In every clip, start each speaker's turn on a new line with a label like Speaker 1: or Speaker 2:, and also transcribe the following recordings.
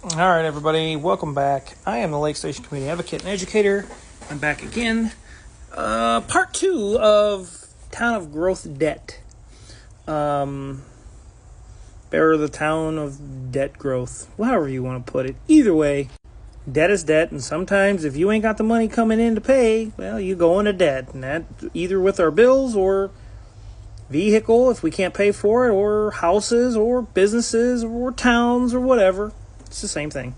Speaker 1: All right, everybody, welcome back. I am the Lake Station Community Advocate and Educator. I'm back again. Part 2 of Town of Growth Debt. Bear the Town of Debt Growth, however you want to put it. Either way, debt is debt, and sometimes if you ain't got the money coming in to pay, well, you go into debt. And that either with our bills or vehicle, if we can't pay for it, or houses or businesses or towns or whatever. It's the same thing.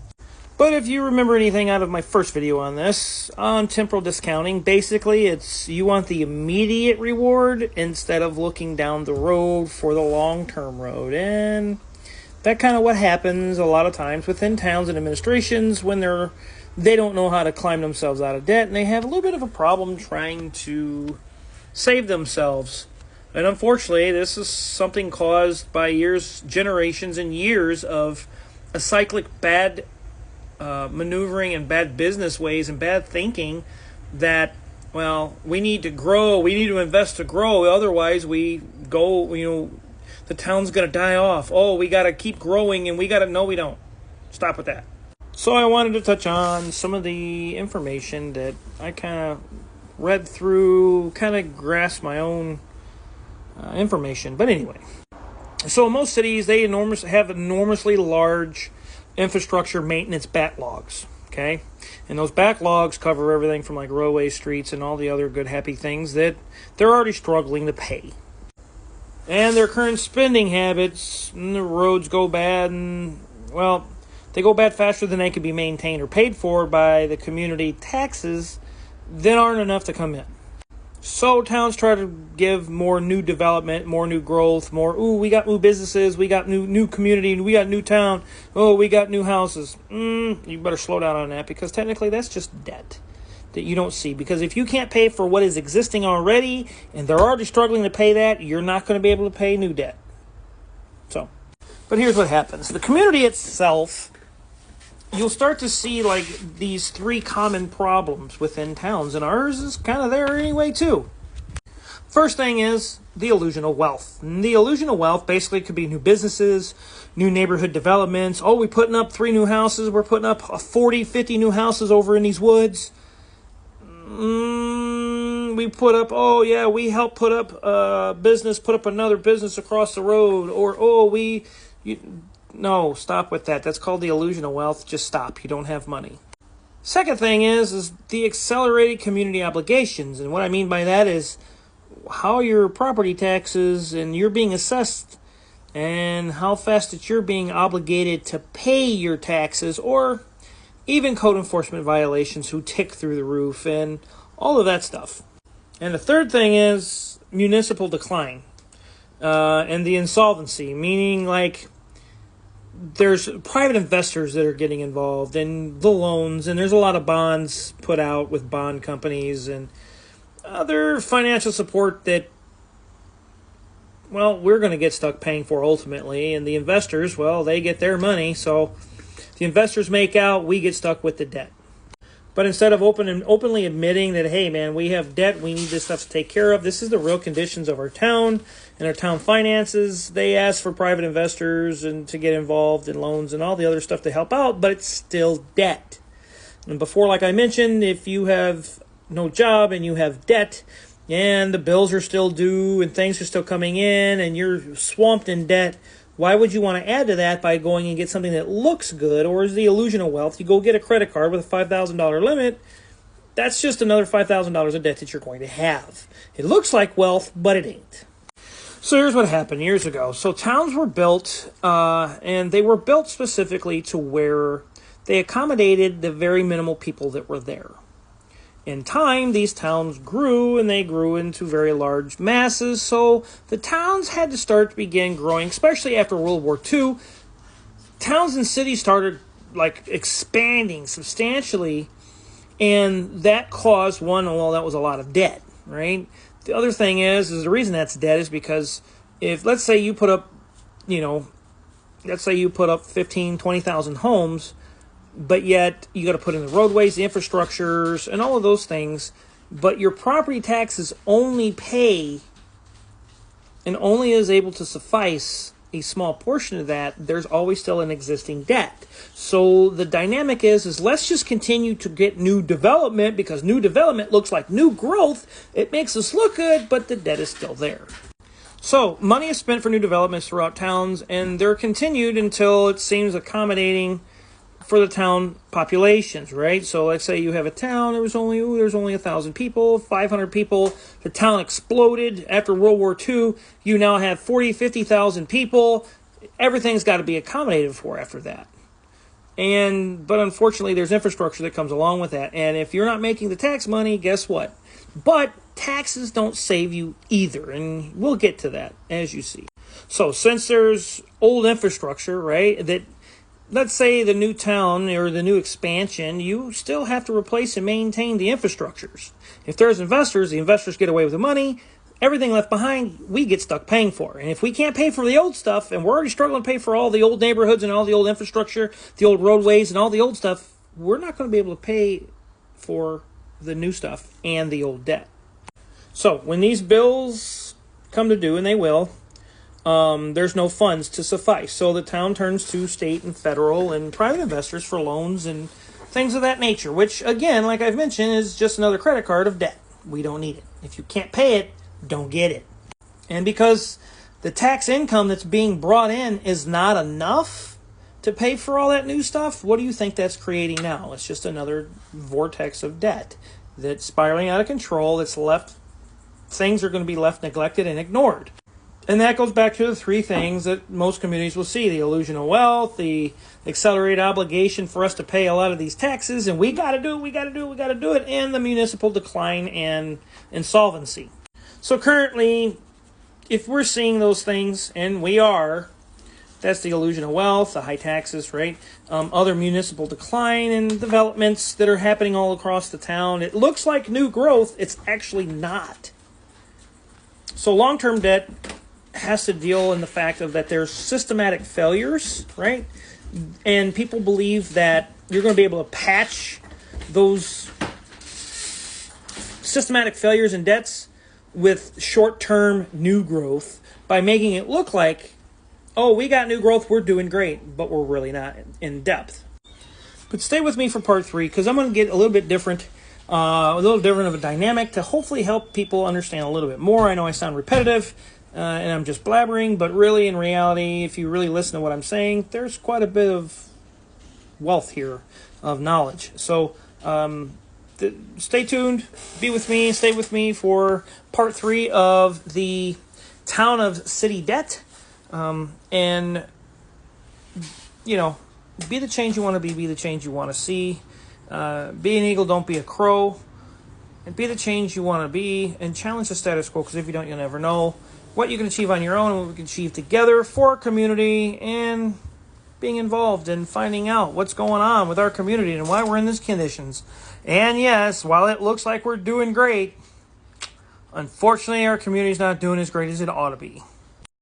Speaker 1: But if you remember anything out of my first video on this, on temporal discounting, basically it's you want the immediate reward instead of looking down the road for the long-term road. And that kind of what happens a lot of times within towns and administrations when they don't know how to climb themselves out of debt, and they have a little bit of a problem trying to save themselves. And unfortunately, this is something caused by generations and years of a cyclic bad maneuvering and bad business ways and bad thinking that, well, we need to grow, we need to invest to grow, otherwise we go, the town's going to die off. Oh, we got to keep growing and no, we don't. Stop with that. So I wanted to touch on some of the information that I kind of read through, kind of grasp my own information. But anyway. So most cities, they have enormously large infrastructure maintenance backlogs, okay? And those backlogs cover everything from like roadways, streets, and all the other good, happy things that they're already struggling to pay. And their current spending habits, and the roads go bad, and, well, they go bad faster than they can be maintained or paid for by the community taxes that aren't enough to come in. So towns try to give more new development, more new growth, we got new businesses, we got new community, we got new town, we got new houses. You better slow down on that, because technically that's just debt that you don't see. Because if you can't pay for what is existing already, and they're already struggling to pay that, you're not going to be able to pay new debt. But here's what happens. The community itself, you'll start to see like these three common problems within towns, and ours is kind of there anyway too. First thing is the illusion of wealth. And the illusion of wealth basically could be new businesses, new neighborhood developments. Oh, we're putting up 3 new houses. We're putting up 40, 50 new houses over in these woods. We put up, we helped put up another business across the road. Or, no, stop with that. That's called the illusion of wealth. Just stop. You don't have money. Second thing is the accelerated community obligations. And what I mean by that is how your property taxes and you're being assessed and how fast that you're being obligated to pay your taxes, or even code enforcement violations who tick through the roof and all of that stuff. And the third thing is municipal decline and the insolvency, meaning like there's private investors that are getting involved in the loans, and there's a lot of bonds put out with bond companies and other financial support that, well, we're going to get stuck paying for ultimately. And the investors, well, they get their money, so the investors make out, we get stuck with the debt. But instead of openly admitting that, hey, man, we have debt, we need this stuff to take care of, this is the real conditions of our town and our town finances. They ask for private investors and to get involved in loans and all the other stuff to help out, but it's still debt. And before, like I mentioned, if you have no job and you have debt and the bills are still due and things are still coming in and you're swamped in debt, why would you want to add to that by going and get something that looks good, or is the illusion of wealth? You go get a credit card with a $5,000 limit. That's just another $5,000 of debt that you're going to have. It looks like wealth, but it ain't. So here's what happened years ago. So towns were built, and they were built specifically to where they accommodated the very minimal people that were there. In time, these towns grew, and they grew into very large masses, so the towns had to begin growing, especially after World War II. Towns and cities started, expanding substantially, and that caused that was a lot of debt, right? The other thing is the reason that's debt is because if, let's say you put up 15, 20,000 homes, but yet you got to put in the roadways, the infrastructures, and all of those things, but your property taxes only pay and only is able to suffice a small portion of that, there's always still an existing debt. So the dynamic is let's just continue to get new development, because new development looks like new growth. It makes us look good, but the debt is still there. So money is spent for new developments throughout towns, and they're continued until it seems accommodating for the town populations, right? So let's say you have a town, there's only 1,000 people, 500 people. The town exploded after World War II. You now have 40, 50,000 people. Everything's got to be accommodated for after that. But unfortunately, there's infrastructure that comes along with that. And if you're not making the tax money, guess what? But taxes don't save you either, and we'll get to that as you see. So since there's old infrastructure, right, that let's say the new town or the new expansion, you still have to replace and maintain the infrastructures. If there's investors, the investors get away with the money. Everything left behind, we get stuck paying for. And if we can't pay for the old stuff, and we're already struggling to pay for all the old neighborhoods and all the old infrastructure, the old roadways and all the old stuff, we're not going to be able to pay for the new stuff and the old debt. So when these bills come to due, and they will, there's no funds to suffice. So the town turns to state and federal and private investors for loans and things of that nature, which, again, like I've mentioned, is just another credit card of debt. We don't need it. If you can't pay it, don't get it. And because the tax income that's being brought in is not enough to pay for all that new stuff, what do you think that's creating now? It's just another vortex of debt that's spiraling out of control. Things are going to be left neglected and ignored. And that goes back to the three things that most communities will see: the illusion of wealth, the accelerated obligation for us to pay a lot of these taxes, and we got to do it, and the municipal decline and insolvency. So currently, if we're seeing those things, and we are, that's the illusion of wealth, the high taxes, right? Other municipal decline and developments that are happening all across the town. It looks like new growth. It's actually not. So long-term debt has to deal in the fact of that there's systematic failures, right? And people believe that you're going to be able to patch those systematic failures and debts with short-term new growth by making it look like, oh, we got new growth, we're doing great, but we're really not in depth. But stay with me for part 3, because I'm going to get a little bit different, of a dynamic to hopefully help people understand a little bit more. I know I sound repetitive, and I'm just blabbering, but really, in reality, if you really listen to what I'm saying, there's quite a bit of wealth here of knowledge. So stay tuned, be with me, stay with me for part 3 of the town of city debt. And, be the change you want to be the change you want to see. Be an eagle, don't be a crow. And be the change you want to be, and challenge the status quo, because if you don't, you'll never know what you can achieve on your own and what we can achieve together for our community, and being involved and finding out what's going on with our community and why we're in these conditions. And yes, while it looks like we're doing great, unfortunately, our community's not doing as great as it ought to be.